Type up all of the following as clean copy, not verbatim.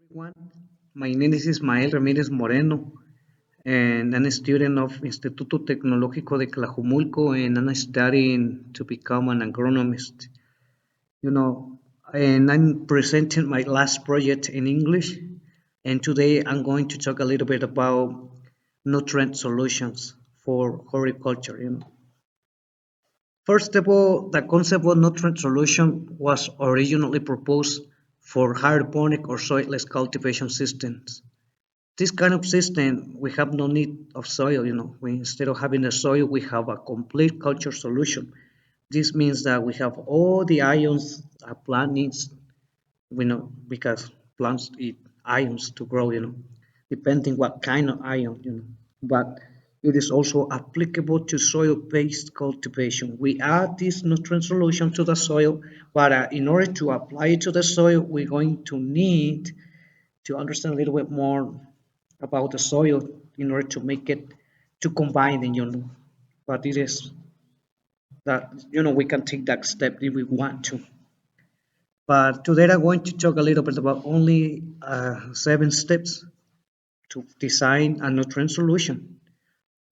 Everyone. My name is Ismael Ramírez Moreno, and I'm a student of Instituto Tecnológico de Tlajumulco, and I'm studying to become an agronomist. You know, and I'm presenting my last project in English, and today I'm going to talk a little bit about nutrient solutions for horticulture. First of all, the concept of nutrient solution was originally proposed for hydroponic or soilless cultivation systems. This kind of system, we have no need of soil. Instead of having the soil, we have a complete culture solution. This means that we have all the ions a plant needs, because plants eat ions to grow, depending what kind of ion. But it is also applicable to soil-based cultivation. We add this nutrient solution to the soil, but in order to apply it to the soil, we're going to need to understand a little bit more about the soil in order to make it to combine them. But it is that we can take that step if we want to. But today I'm going to talk a little bit about only 7 steps to design a nutrient solution.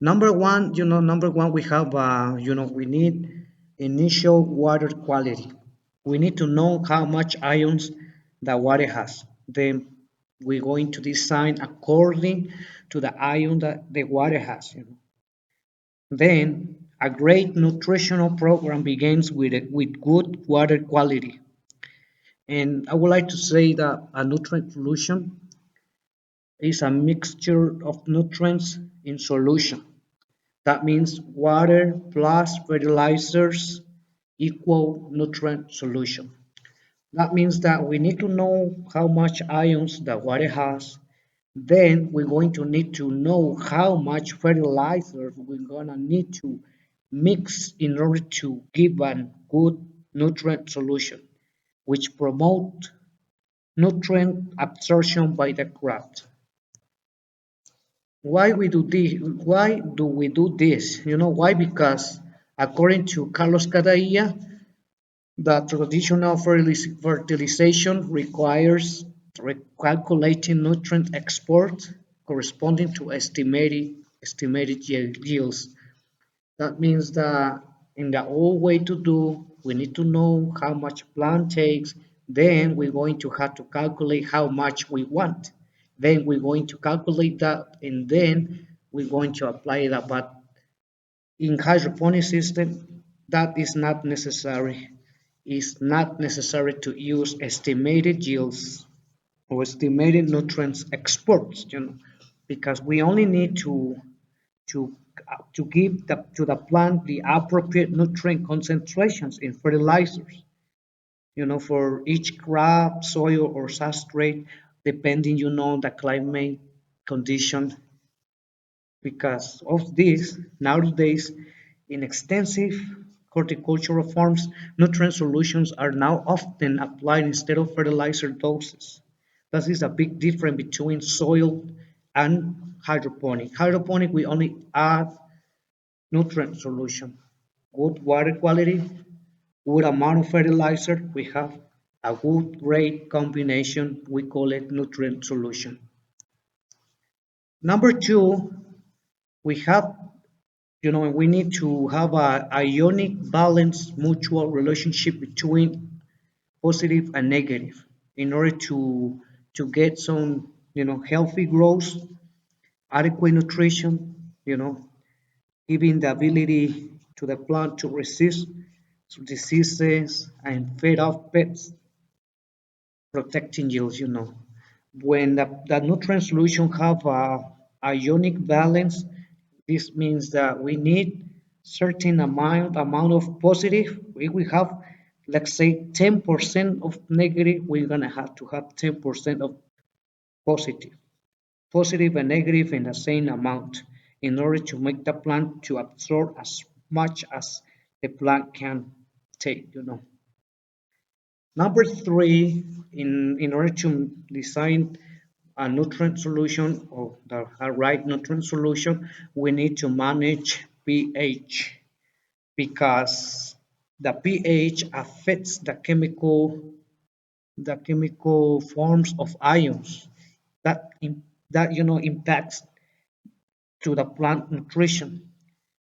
Number one, we have, we need initial water quality. We need to know how much ions the water has. Then we're going to design according to the ion that the water has. Then a great nutritional program begins with good water quality. And I would like to say that a nutrient solution is a mixture of nutrients in solution. That means water plus fertilizers equal nutrient solution. That means that we need to know how much ions the water has. Then we're going to need to know how much fertilizer we're gonna need to mix in order to give a good nutrient solution, which promote nutrient absorption by the crop. Why do we do this? Why? Because according to Carlos Cadilla, the traditional fertilization requires calculating nutrient export corresponding to estimated yields. That means that in the old way to do, we need to know how much plant takes. Then we're going to have to calculate how much we want. Then we're going to calculate that, and then we're going to apply that. But in hydroponic system, that is not necessary. It's not necessary to use estimated yields or estimated nutrients exports, because we only need to to give to the plant the appropriate nutrient concentrations in fertilizers, for each crop, soil, or substrate, depending, the climate condition. Because of this, nowadays, in extensive horticultural farms, nutrient solutions are now often applied instead of fertilizer doses. That is a big difference between soil and hydroponic. Hydroponic, we only add nutrient solution, good water quality, good amount of fertilizer. We have a good great combination. We call it nutrient solution. Number two, we have we need to have a ionic balanced mutual relationship between positive and negative in order to get some healthy growth, adequate nutrition, giving the ability to the plant to resist diseases and fed off pests, protecting yields. When the nutrient solution have a ionic balance, this means that we need certain amount of positive. If we have, let's say, 10% of negative, we're gonna have to have 10% of positive. Positive and negative in the same amount in order to make the plant to absorb as much as the plant can take. Number three, in order to design a nutrient solution or the right nutrient solution, we need to manage pH because the pH affects the chemical the chemical forms of ions that impacts to the plant nutrition.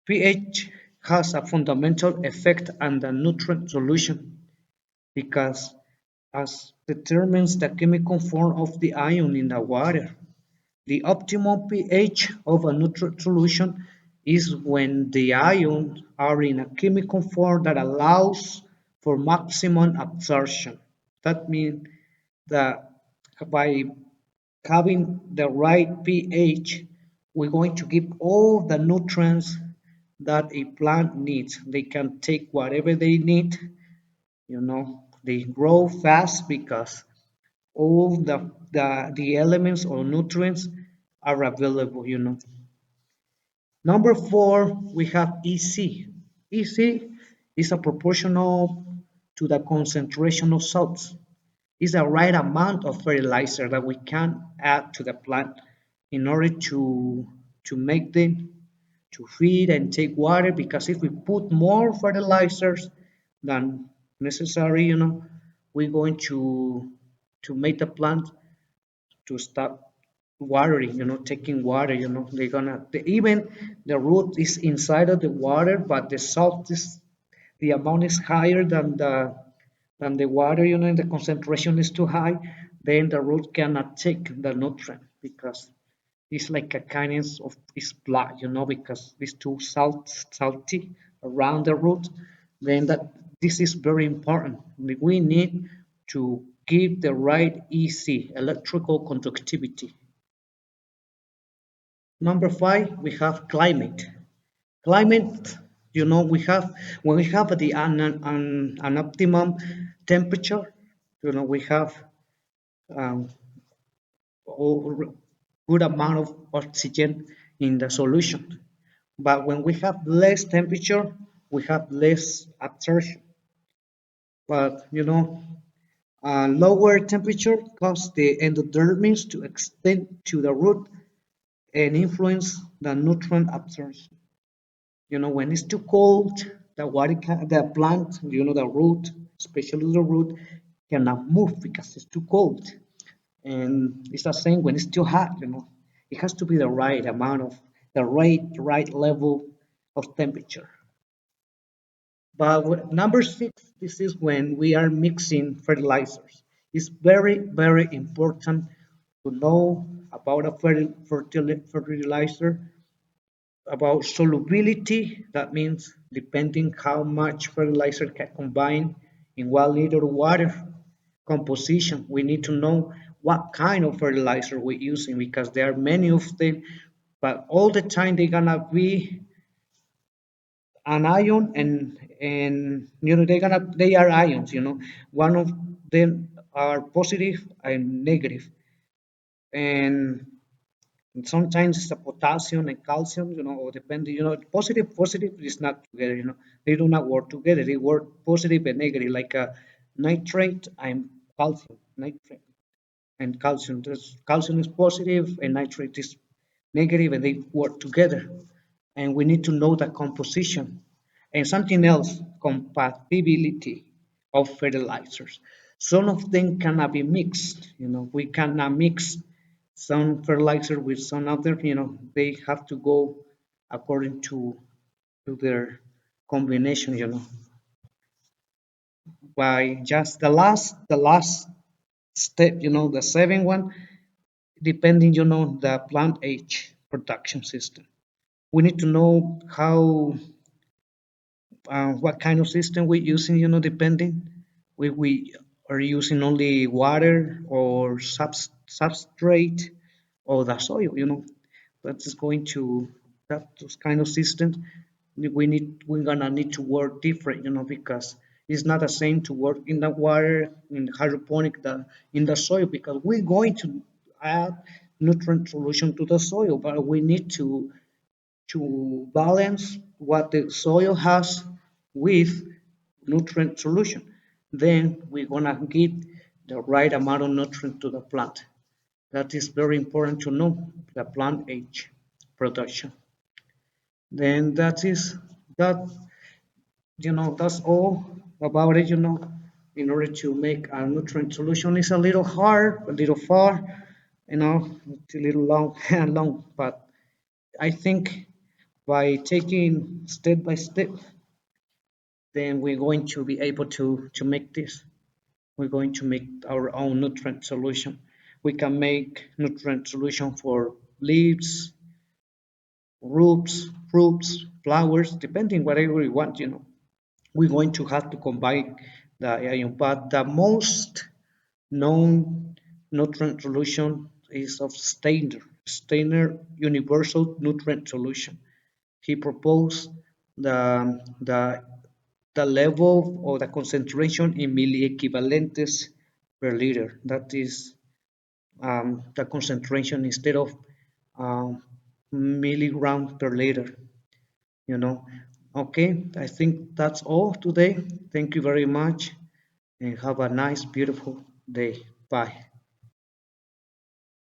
pH has a fundamental effect on the nutrient solution because as determines the chemical form of the ion in the water. The optimal pH of a nutrient solution is when the ions are in a chemical form that allows for maximum absorption. That means that by having the right pH, we're going to give all the nutrients that a plant needs. They can take whatever they need, they grow fast because all the elements or nutrients are available. Number four, we have EC. EC is a proportional to the concentration of salts. It's the right amount of fertilizer that we can add to the plant in order to make them to feed and take water, because if we put more fertilizers than necessary, we're going to make the plant to stop watering, taking water, even the root is inside of the water, but the salt is, the amount is higher than the water, and the concentration is too high, then the root cannot take the nutrient because it's like a kind of it's black, because it's too salty around the root. Then that this is very important. We need to give the right EC, electrical conductivity. Number five, we have climate. Climate, we have when we have an optimum temperature, we have um, good amount of oxygen in the solution. But when we have less temperature, we have less absorption. But lower temperature causes the endodermis to extend to the root and influence the nutrient absorption. When it's too cold, the plant, the root, especially the root, cannot move because it's too cold. And it's the same when it's too hot, it has to be the right amount of the right level of temperature. But number six, this is when we are mixing fertilizers. It's very, very important to know about a fertilizer, about solubility. That means depending how much fertilizer can combine in 1 liter of water. Composition, we need to know what kind of fertilizer we're using because there are many of them, but all the time they're gonna be an ion, and they are ions. One of them are positive and negative, and sometimes it's a potassium and calcium, or depending, positive is not together, they do not work together, they work positive and negative, like a nitrate and calcium, nitrate and calcium. Calcium is positive and nitrate is negative, and they work together. And we need to know the composition. And something else, compatibility of fertilizers. Some of them cannot be mixed. We cannot mix some fertilizer with some other. They have to go according to their combination. By just the last step, the seventh one, depending, the plant age production system. We need to know what kind of system we're using, depending. We are using only water or substrate or the soil, that is going to that those kind of systems. We're gonna need to work different, because it's not the same to work in the water, in the hydroponic, in the soil, because we're going to add nutrient solution to the soil, but we need to balance what the soil has with nutrient solution. Then we're gonna give the right amount of nutrient to the plant. That is very important to know, the plant age production. Then that is that, that's all about it. in order to make a nutrient solution is a little hard, a little far, it's a little long, long. But I think by taking step by step, then we're going to be able to make this. We're going to make our own nutrient solution. We can make nutrient solution for leaves, roots, fruits, flowers, depending whatever we want. We're going to have to combine the ion. But the most known nutrient solution is of Steiner Universal Nutrient Solution. He proposed the the level or the concentration in milliequivalentes per liter. That is the concentration instead of um, milligram per liter. You know. Okay, I think that's all today. Thank you very much and have a nice, beautiful day. Bye.